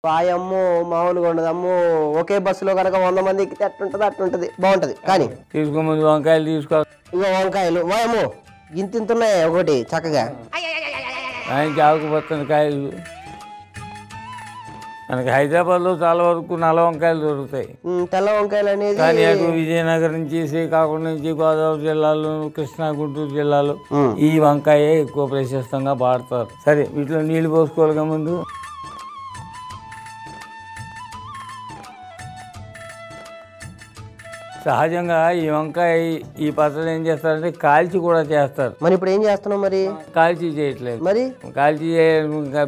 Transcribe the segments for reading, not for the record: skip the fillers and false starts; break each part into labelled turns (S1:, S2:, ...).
S1: వాయమ్మో మామూలుగా ఉండదు అమ్మో. ఒకే బస్సులో కనుక 100 మంది ఎక్కితే అట్లుంటది బాగుంటది. కానీ
S2: తీసుకో ముందు వంకాయలు తీసుకో.
S1: ఇగో వంకాయలు వాయమ్మో ఇంత ఉన్నాయి ఒకటి చక్కగా.
S2: ఆయనకి ఆకుపచ్చని కాయలు. మనకి హైదరాబాద్లో చాలా వరకు నల్ల వంకాయలు దొరుకుతాయి.
S1: తెల్ల వంకాయలు అనేది
S2: కానీ అటు విజయనగరం నుంచి, శ్రీకాకుళం నుంచి, గోదావరి జిల్లాలో, కృష్ణా గుంటూరు జిల్లాలో ఈ వంకాయ ఎక్కువ ప్రశస్తంగా వాడతారు. సరే వీటిలో నీళ్లు పోసుకోవాలిగా ముందు. సహజంగా ఈ వంకాయ ఈ పచ్చడి ఏం చేస్తారంటే కాల్చి కూడా చేస్తారు.
S1: మరి ఇప్పుడు ఏం చేస్తున్నాం? మరి
S2: కాల్చి చేయట్లేదు,
S1: మరి
S2: కాల్చి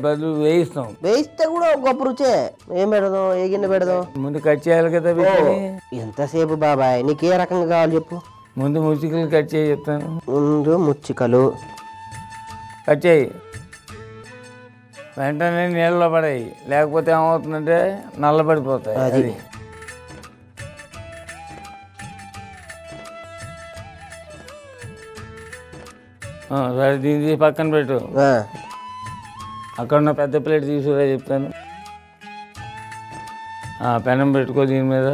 S2: బదులు వేయిస్తాం.
S1: వేయిస్తే కూడా గొప్ప రుచే. ఏం పెడదాం? ఏ గిన్నె పెడదాం?
S2: ముందు కట్ చేయాలి కదా.
S1: ఎంతసేపు బాబాయ్? నీకు ఏ రకంగా కావాలి చెప్పు.
S2: ముందు ముచ్చికలు కట్ చేయి చెప్తాను.
S1: ముందు ముచ్చికలు
S2: కట్ చేయి, వెంటనే నీళ్ళలో పడాయి, లేకపోతే ఏమవుతుందంటే నల్లబడిపోతాయి. అది సరే దీన్ని తీసి పక్కన పెట్టు. అక్కడ ఉన్న పెద్ద ప్లేట్ తీసుకురా చెప్తాను. పెనం పెట్టుకో దీని మీద.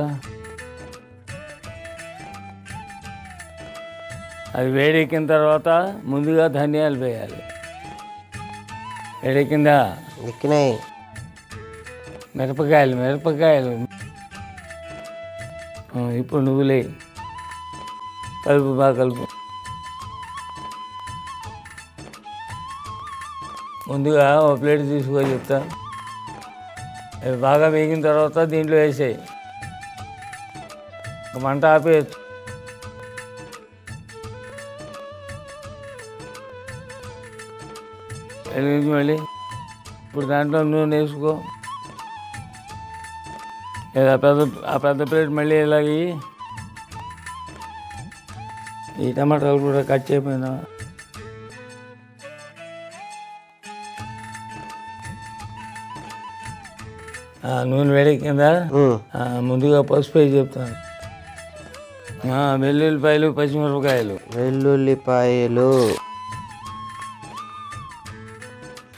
S2: అది వేడెక్కిన తర్వాత ముందుగా ధనియాలు వేయాలి. వేడెక్కిందా?
S1: ఎక్కినాయి.
S2: మిరపకాయలు ఇప్పుడు నువ్వులే కలుపు, బాగా కలుపు. ముందుగా ఒక ప్లేట్ తీసుకో చెప్తా. అవి బాగా వేగిన తర్వాత దీంట్లో వేసేయి. మంట ఆపేయచ్చు. వెలిగించి మళ్ళీ ఇప్పుడు దాంట్లో నూనె వేసుకో. లేదా ఆ పెద్ద ప్లేట్ మళ్ళీ ఇలాగి ఈ టమాటాలు కూడా కట్ చేయకపోయినా నూనె వేడెక్కిందా? ముందుగా పసుపు వేసి చెప్తాను. వెల్లుల్లిపాయలు, పచ్చిమిరపకాయలు,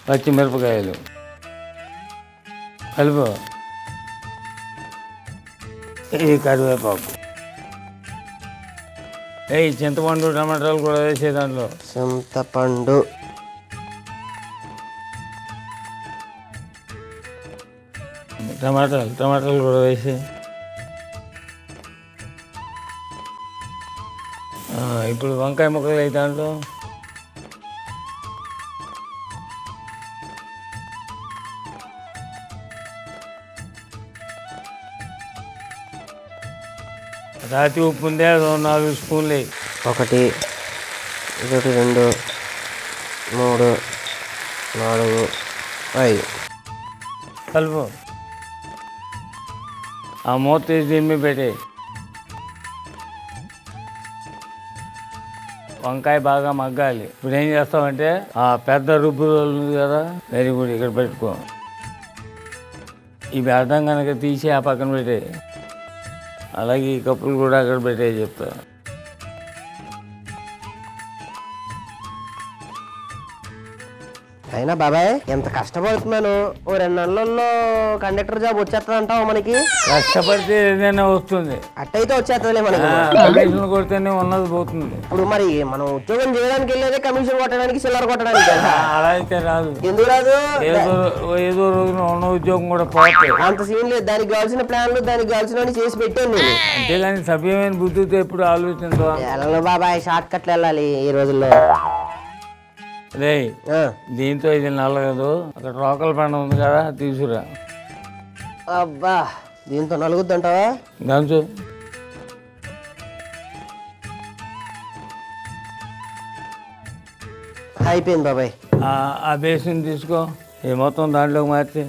S2: పచ్చిమిరపకాయలు కలుపు. ఈ కరివేపాకు, చింతపండు, టమాటాలు కూడా వేసే దాంట్లో.
S1: చింతపండు,
S2: టమాటాలు కూడా వేసి ఇప్పుడు వంకాయ ముక్కలు అయితే దాంట్లో. రాతి ఉప్పు ఉందే అది 4 స్పూన్లు.
S1: 1 2 3 4 5
S2: కలుపు. ఆ మూత తీసి దీన్ని పెట్టే. వంకాయ బాగా మగ్గాలి. ఇప్పుడు ఏం చేస్తామంటే ఆ పెద్ద రుబ్బు ఉంది కదా, వెరీ గుడ్, ఇక్కడ పెట్టుకో. ఇవి అర్థం కనుక తీసి ఆ పక్కన పెట్టే. అలాగే ఈ కప్పులు కూడా అక్కడ పెట్టే చెప్తా.
S1: అయినా బాబాయ్ ఎంత కష్టపడుతున్నాను. ఓ 2 నెలల్లో కండక్టర్ జాబ్ వచ్చేస్తుంది అంటావు మనకి?
S2: కష్టపడితే ఏదైనా వస్తుంది.
S1: అట్టయితే వచ్చేస్తుందిలే మనకి.
S2: కమిషన్ కొడితేనే ఉన్నది పోతుంది.
S1: ఇప్పుడు మరి మనం ఉద్యోగం చేయడానికి వెళ్ళేదే కమిషన్ కొట్టడానికి, చిల్లర కొట్టడానికి.
S2: అలా అయితే రాదు.
S1: ఎందుకు రాదు?
S2: ఏదో రోజున ఉన్న ఉద్యోగం కూడా పోతుంది.
S1: అంత సీన్ లేదు. దానికి కావాల్సిన ప్లాన్లు దానికి కావాల్సిన చేసి పెట్టాను నేను.
S2: అంతేగాని సభ్యమైన బుద్ధితో ఎప్పుడు ఆలోచించవా?
S1: వెళ్ళను బాబాయ్, షార్ట్ కట్లు వెళ్ళాలి ఈ రోజుల్లో.
S2: రే దీంతో ఇది నలగదు. అక్కడ రోకల పండ ఉంది కదా, తీసుకురా.
S1: అబ్బా దీంతో నలుగుద్ది అంటావా?
S2: దంచు.
S1: అయిపోయింది బాబాయ్.
S2: ఆ బేసిన్ తీసుకో, ఈ మొత్తం దాంట్లోకి మార్చి.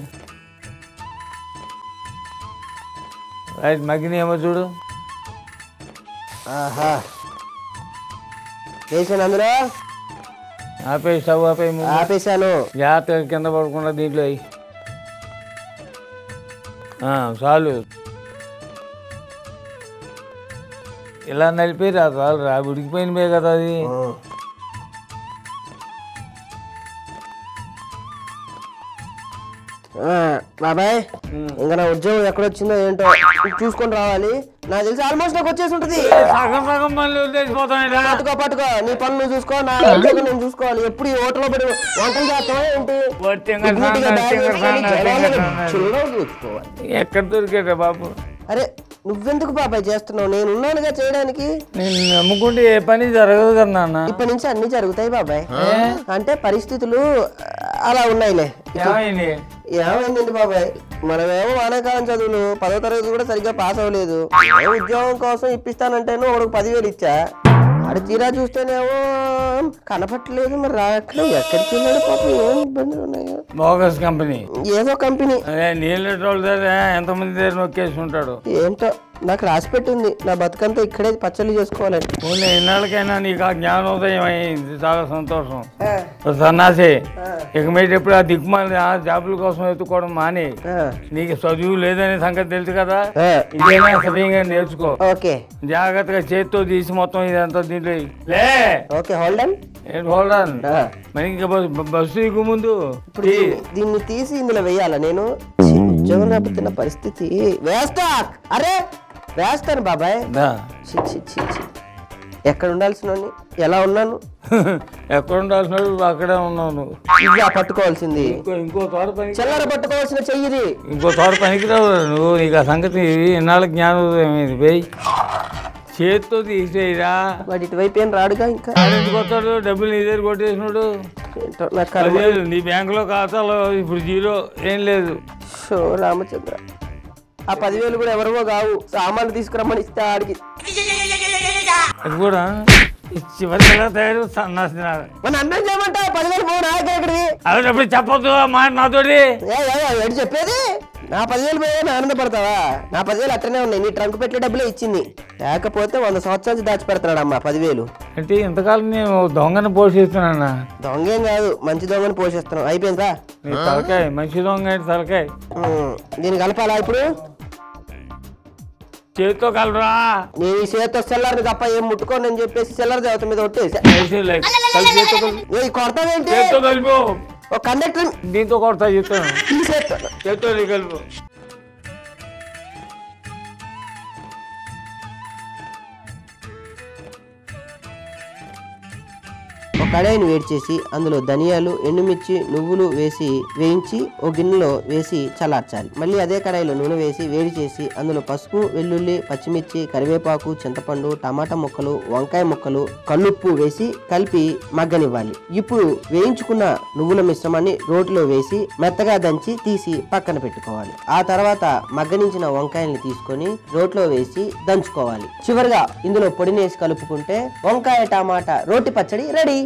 S2: రైట్, మగ్గినేమో చూడు.
S1: ఆహా వేసాను అందులో.
S2: ఆపేసి స్టవ్
S1: ఆపేసాను.
S2: జాగ్రత్తగా కింద పడకుండా దీంట్లో చాలు. ఇలా నలిపి చాలు రా, ఉడికిపోయినవే కదా అది.
S1: బాబాయ్ ఇంకా నా ఉద్యోగం ఎక్కడొచ్చిందో ఏంటో చూసుకొని రావాలి. నాకు తెలిసి ఆల్మోస్ట్ నాకు వచ్చేసి ఉంటది.
S2: సగం సగం మళ్ళీ
S1: పట్టుకో పట్టుకో, నీ పనులు చూసుకో, నా ఉద్యోగం నేను చూసుకోవాలి. ఎప్పుడు ఈ హోటల్లో పడి వంటలు చేస్తావా ఏంటి? చూసుకోవాలి.
S2: ఎక్కడ దొరికారా బాబు?
S1: అరే నువ్వెందుకు బాబాయ్ చేస్తున్నావు? నేను ఉన్నానుగా చేయడానికి.
S2: నేను నమ్ముకుంటే ఏ పని జరగదు కదా నాన్న.
S1: ఇప్పటి నుంచి అన్ని జరుగుతాయి బాబాయ్. అంటే పరిస్థితులు అలా ఉన్నాయిలే. ఏమైందండి బాబాయ్, మనమేమో వానాకాలం చదువులు 10వ తరగతి కూడా సరిగ్గా పాస్ అవ్వలేదు. ఉద్యోగం కోసం ఇప్పిస్తానంటేనో ఒకడికి 10,000 ఇచ్చా. అది తీరా చూస్తేనేమో కనపట్టలేదు, మరి రావట్లేదు. ఎక్కడికి వెళ్ళాడు పాపం? ఏం ఇబ్బందులు ఉన్నాయో.
S2: బోగస్ కంపెనీ,
S1: ఏదో కంపెనీ.
S2: నీళ్ళ ఎంతమంది దగ్గర నొక్కేసుకుంటాడు ఏంటో.
S1: నాకు రాసి పెట్టింది నా బతుకంతా ఇక్కడే పచ్చళ్ళు చేసుకోవాలని.
S2: ఎన్నాళ్ళకైనా నీకు ఆ జ్ఞానోదయం అయింది, చాలా సంతోషం. సన్నాసి ఇక మీద ఎప్పుడు ఆ దిక్కుమాలి ఆ జాబుల కోసం ఎత్తుకోవడం మాని. నీకు చదువు లేదనే సంగతి తెలుసు కదా, ఇదేనా సరిగా నేర్చుకో.
S1: ఓకే,
S2: జాగ్రత్తగా చేతితో తీసి మొత్తం ఇదంతా దీంట్లో లే.
S1: Okay, hold on.
S2: Hold on. మరి ఇంకా బస్సు దిగు ముందు
S1: దీన్ని తీసి ఇందులో వెయ్యాలా నేను? ఉద్యోగం లేకపోతున్న పరిస్థితి. వేస్తా, అరే వేస్తాను బాబాయ్. ఎక్కడ ఉండాల్సిన ఎలా ఉన్నాను?
S2: ఎక్కడ ఉండాల్సిన అక్కడే ఉన్నాను.
S1: ఇంకా పట్టుకోవాల్సింది
S2: ఇంకో తోట పని,
S1: చెల్లర పట్టుకోవాల్సిన చెయ్యిది.
S2: ఇంకో తోట పనికిరావు నువ్వు. నీకు ఆ సంగతి ఎన్నాళ్ళ జ్ఞానోదయం ఇది పోయి చేతితో తీసేయరా.
S1: వాడి ఇటువైపు ఏం రాడుగా. ఇంకా
S2: కొత్తాడు, డబ్బులు నీ దగ్గర కొట్టేసినాడు. నీ బ్యాంకులో ఖాతాలో ఇప్పుడు 0 ఏం లేదు.
S1: షో రామచంద్ర, ఆ 10,000 కూడా ఎవరివో కావు, సామాన్లు తీసుకురమ్మని ఇస్తే ఆడికి.
S2: అది కూడా చివరిగా తయారు సన్నాసినారు.
S1: మన అన్నం చేయమంటావు 10,000 పో నాయకుడివి.
S2: అప్పుడు చెప్పొద్దు మాట నాతోటి.
S1: ఏంటి చెప్పేది? నా 10,000 పోయి ఆనందపడతావా? నా 10,000 అట్టనే ఉన్నాయి. నీ ట్రంక్ పెట్టే డబ్బులే ఇచ్చింది. లేకపోతే 100 సంవత్సరాల నుంచి దాచిపెడతాడు అమ్మా 10,000.
S2: అంటే ఇంతకాలం నేను దొంగను పోషిస్తున్నానా?
S1: దొంగేం కాదు, మంచి దొంగని పోషిస్తున్నావు. అయిపోయిందా?
S2: తలకాయ మంచి దొంగ తలకాయ.
S1: దీన్ని కలపాలా ఇప్పుడు?
S2: చేతితో కలరా.
S1: నేను ఈ చేతితో సెల్లర్ని తప్ప ఏం ముట్టుకోని అని చెప్పేసి సెల్లర్ దేవత మీద కొట్టేసి కొడతావేంటి?
S2: కలిపి
S1: ఒక కండక్టర్
S2: దీంతో కొడతా చెప్తాను. చేతితో కలుపు.
S1: ఒక కడాయిని వేడి చేసి అందులో ధనియాలు, ఎండుమిర్చి, నువ్వులు వేసి వేయించి ఒక గిన్నెలో వేసి చల్లార్చాలి. మళ్ళీ అదే కడాయిలో నూనె వేసి వేడి చేసి అందులో పసుపు, వెల్లుల్లి, పచ్చిమిర్చి, కరివేపాకు, చింతపండు, టమాటా ముక్కలు, వంకాయ ముక్కలు, కల్లుప్పు వేసి కలిపి మగ్గనివ్వాలి. ఇప్పుడు వేయించుకున్న నువ్వుల మిశ్రమాన్ని రోటిలో వేసి మెత్తగా దంచి తీసి పక్కన పెట్టుకోవాలి. ఆ తర్వాత మగ్గనించిన వంకాయల్ని తీసుకొని రోట్లో వేసి దంచుకోవాలి. చివరిగా ఇందులో పొడినేసి కలుపుకుంటే వంకాయ టమాటా రోటి పచ్చడి రెడీ.